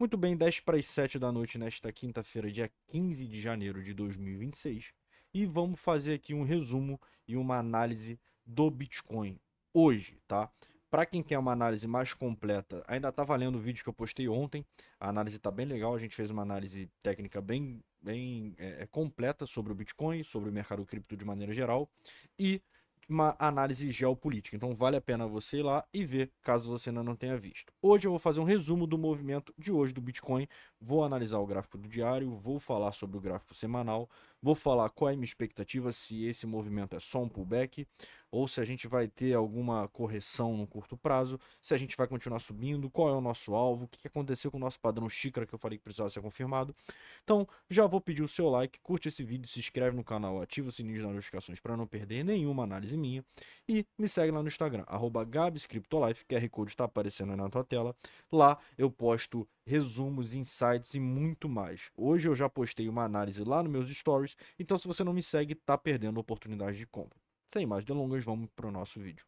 Muito bem, 10 para as 7 da noite nesta quinta-feira, dia 15 de janeiro de 2026. E vamos fazer aqui um resumo e uma análise do Bitcoin hoje, tá? Para quem quer uma análise mais completa, ainda tá valendo o vídeo que eu postei ontem. A análise tá bem legal, a gente fez uma análise técnica bem completa sobre o Bitcoin, sobre o mercado cripto de maneira geral e uma análise geopolítica. Então vale a pena você ir lá e ver, caso você ainda não tenha visto. Hoje eu vou fazer um resumo do movimento de hoje do Bitcoin, vou analisar o gráfico do diário, vou falar sobre o gráfico semanal, vou falar qual é a minha expectativa, se esse movimento é só um pullback ou se a gente vai ter alguma correção no curto prazo, se a gente vai continuar subindo, qual é o nosso alvo, o que aconteceu com o nosso padrão xícara que eu falei que precisava ser confirmado. Então, já vou pedir o seu like, curte esse vídeo, se inscreve no canal, ativa o sininho das notificações para não perder nenhuma análise minha e me segue lá no Instagram, @GabsCryptoLife, QR Code está aparecendo aí na tua tela. Lá eu posto resumos, insights e muito mais. Hoje eu já postei uma análise lá nos meus stories, então se você não me segue, tá perdendo a oportunidade de compra. Sem mais delongas, vamos para o nosso vídeo.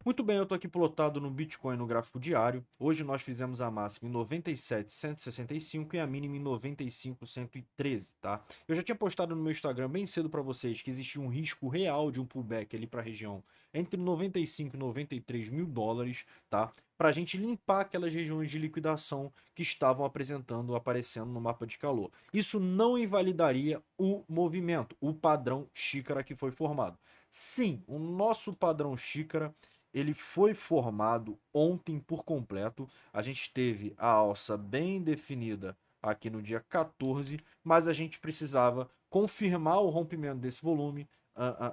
Muito bem, eu estou aqui plotado no Bitcoin no gráfico diário. Hoje nós fizemos a máxima em 97.165 e a mínima em 95.113, tá? Eu já tinha postado no meu Instagram bem cedo para vocês que existia um risco real de um pullback ali para a região entre 95 e 93 mil dólares, tá? Para a gente limpar aquelas regiões de liquidação que estavam aparecendo no mapa de calor. Isso não invalidaria o movimento, o padrão xícara que foi formado. Sim, o nosso padrão xícara ele foi formado ontem por completo. A gente teve a alça bem definida aqui no dia 14, mas a gente precisava confirmar o rompimento desse volume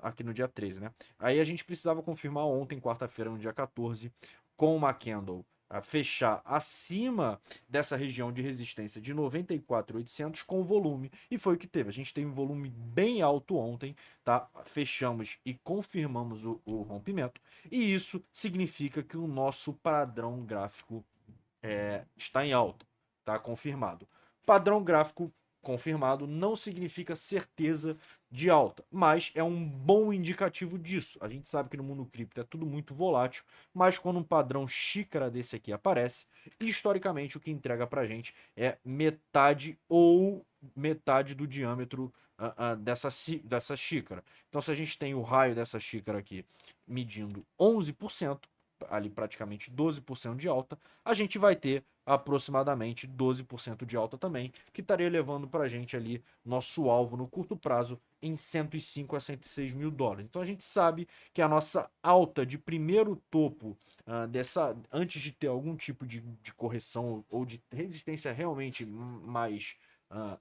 aqui no dia 13, né? Aí a gente precisava confirmar ontem, quarta-feira, no dia 14, com uma candle a fechar acima dessa região de resistência de 94.800 com volume, e foi o que teve. A gente teve um volume bem alto ontem, tá? Fechamos e confirmamos o rompimento, e isso significa que o nosso padrão gráfico está em alta, tá? Confirmado. Padrão gráfico confirmado não significa certeza de alta, mas é um bom indicativo disso. A gente sabe que no mundo cripto é tudo muito volátil, mas quando um padrão xícara desse aqui aparece, historicamente o que entrega pra gente é metade ou metade do diâmetro dessa xícara. Então, se a gente tem o raio dessa xícara aqui medindo 11%, ali praticamente 12% de alta, a gente vai ter aproximadamente 12% de alta também, que estaria levando para a gente ali nosso alvo no curto prazo em 105 a 106 mil dólares. Então a gente sabe que a nossa alta de primeiro topo antes de ter algum tipo de correção ou de resistência realmente mais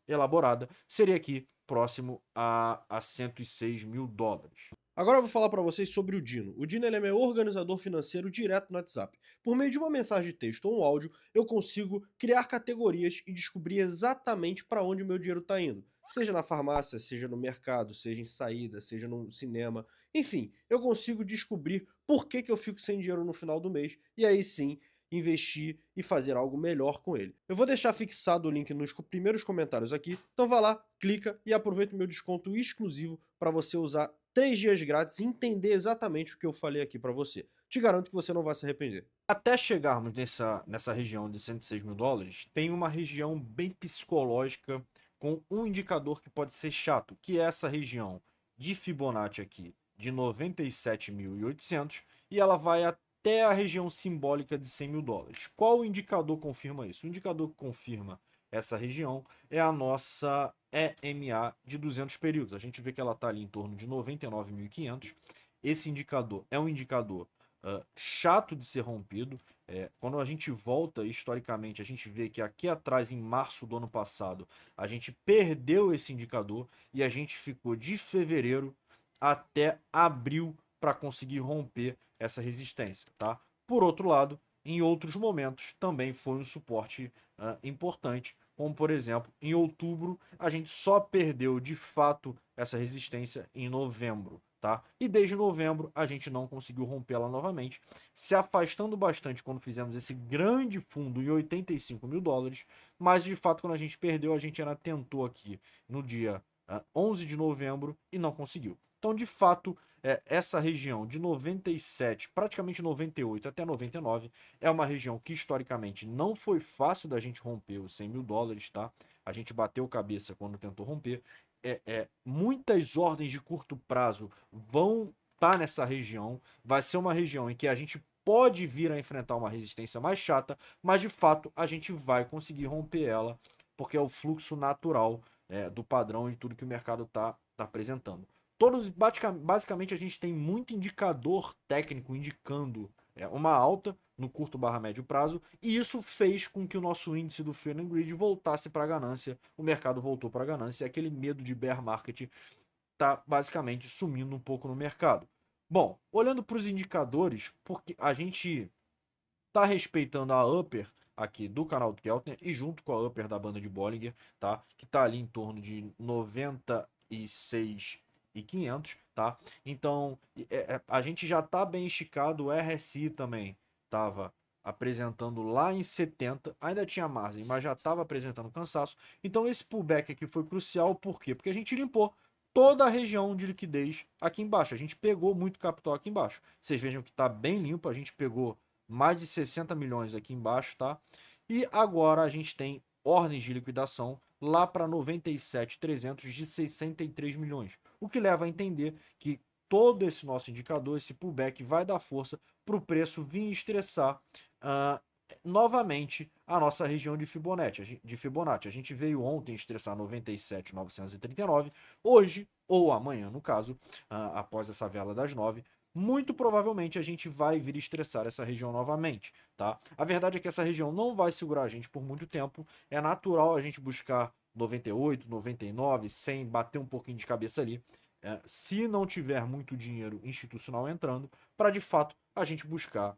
elaborada, seria aqui próximo a 106 mil dólares. Agora eu vou falar para vocês sobre o Dino. O Dino ele é meu organizador financeiro direto no WhatsApp. Por meio de uma mensagem de texto ou um áudio, eu consigo criar categorias e descobrir exatamente para onde o meu dinheiro está indo. Seja na farmácia, seja no mercado, seja em saída, seja no cinema. Enfim, eu consigo descobrir por que eu fico sem dinheiro no final do mês e aí sim investir e fazer algo melhor com ele. Eu vou deixar fixado o link nos primeiros comentários aqui, então vá lá, clica e aproveita o meu desconto exclusivo para você usar 3 dias grátis e entender exatamente o que eu falei aqui para você. Te garanto que você não vai se arrepender. Até chegarmos nessa região de 106 mil dólares, tem uma região bem psicológica com um indicador que pode ser chato, que é essa região de Fibonacci aqui de 97.800 e ela vai até a região simbólica de 100 mil dólares. Qual o indicador confirma isso? O indicador que confirma essa região é a nossa EMA de 200 períodos. A gente vê que ela está ali em torno de 99.500. Esse indicador é um indicador chato de ser rompido. Quando a gente volta historicamente, a gente vê que aqui atrás, em março do ano passado, a gente perdeu esse indicador e a gente ficou de fevereiro até abril para conseguir romper essa resistência, tá? Por outro lado, em outros momentos também foi um suporte importante, como por exemplo, em outubro a gente só perdeu de fato essa resistência em novembro. Tá? E desde novembro a gente não conseguiu rompê-la novamente, se afastando bastante quando fizemos esse grande fundo em 85 mil dólares, mas de fato quando a gente perdeu, a gente ainda tentou aqui no dia 11 de novembro e não conseguiu. Então, de fato, essa região de 97, praticamente 98 até 99, é uma região que historicamente não foi fácil da gente romper os 100 mil dólares, tá? A gente bateu cabeça quando tentou romper. Muitas ordens de curto prazo vão estar nessa região. Vai ser uma região em que a gente pode vir a enfrentar uma resistência mais chata, mas de fato a gente vai conseguir romper ela, porque é o fluxo natural do padrão e tudo que o mercado está apresentando. Basicamente, a gente tem muito indicador técnico indicando uma alta no curto barra médio prazo, e isso fez com que o nosso índice do Fear and Greed voltasse para a ganância, o mercado voltou para a ganância, e aquele medo de bear market está basicamente sumindo um pouco no mercado. Bom, olhando para os indicadores, porque a gente está respeitando a upper aqui do canal do Keltner e junto com a upper da banda de Bollinger, tá? Que está ali em torno de 96.500, tá? Então, a gente já está bem esticado, o RSI também estava apresentando lá em 70, ainda tinha margem, mas já estava apresentando cansaço. Então esse pullback aqui foi crucial, por quê? Porque a gente limpou toda a região de liquidez aqui embaixo. A gente pegou muito capital aqui embaixo. Vocês vejam que está bem limpo, a gente pegou mais de 60 milhões aqui embaixo, tá? E agora a gente tem ordens de liquidação lá para 97.300 de 63 milhões. O que leva a entender que todo esse nosso indicador, esse pullback, vai dar força para o preço vir estressar novamente a nossa região de Fibonacci. A gente veio ontem estressar 97.939, hoje ou amanhã, no caso, após essa vela das 9, muito provavelmente a gente vai vir estressar essa região novamente, tá? A verdade é que essa região não vai segurar a gente por muito tempo, é natural a gente buscar 98, 99, 100, bater um pouquinho de cabeça ali, se não tiver muito dinheiro institucional entrando, para de fato a gente buscar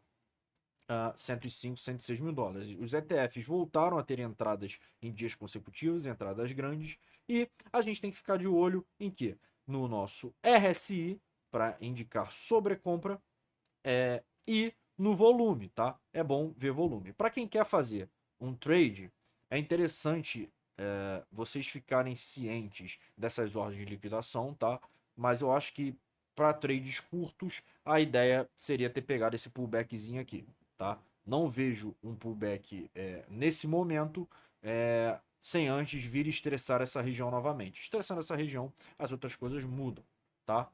105, 106 mil dólares. Os ETFs voltaram a ter entradas em dias consecutivos, entradas grandes, e a gente tem que ficar de olho em que? No nosso RSI, para indicar sobrecompra, e no volume, tá? É bom ver volume. Para quem quer fazer um trade, é interessante vocês ficarem cientes dessas ordens de liquidação, tá? Mas eu acho que para trades curtos, a ideia seria ter pegado esse pullbackzinho aqui, tá? Não vejo um pullback nesse momento sem antes vir estressar essa região novamente. Estressando essa região, as outras coisas mudam, tá?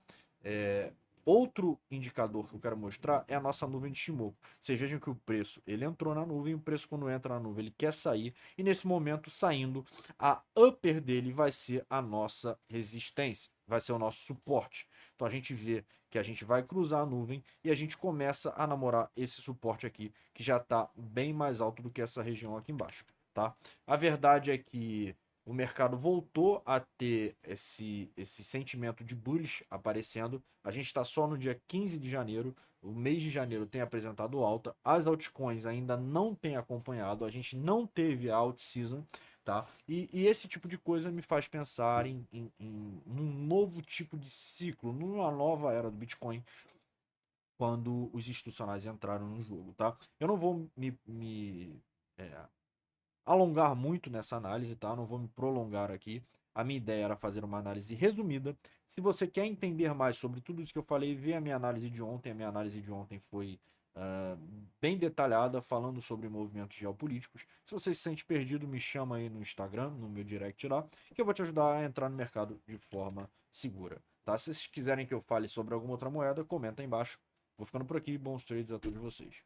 Outro indicador que eu quero mostrar é a nossa nuvem de Shimoku. Vocês vejam que o preço, ele entrou na nuvem, o preço quando entra na nuvem, ele quer sair, e nesse momento, saindo, a upper dele vai ser a nossa resistência, vai ser o nosso suporte. Então a gente vê que a gente vai cruzar a nuvem e a gente começa a namorar esse suporte aqui, que já está bem mais alto do que essa região aqui embaixo, tá? A verdade é que o mercado voltou a ter esse sentimento de bullish aparecendo. A gente está só no dia 15 de janeiro. O mês de janeiro tem apresentado alta. As altcoins ainda não têm acompanhado. A gente não teve a alt season, tá? E esse tipo de coisa me faz pensar em um novo tipo de ciclo, numa nova era do Bitcoin, quando os institucionais entraram no jogo, tá? Eu não vou alongar muito nessa análise, tá? Não vou me prolongar aqui. A minha ideia era fazer uma análise resumida. Se você quer entender mais sobre tudo isso que eu falei, vê a minha análise de ontem. A minha análise de ontem foi bem detalhada, falando sobre movimentos geopolíticos. Se você se sente perdido, me chama aí no Instagram, no meu direct lá, que eu vou te ajudar a entrar no mercado de forma segura, tá? Se vocês quiserem que eu fale sobre alguma outra moeda, comenta aí embaixo. Vou ficando por aqui. Bons trades a todos vocês.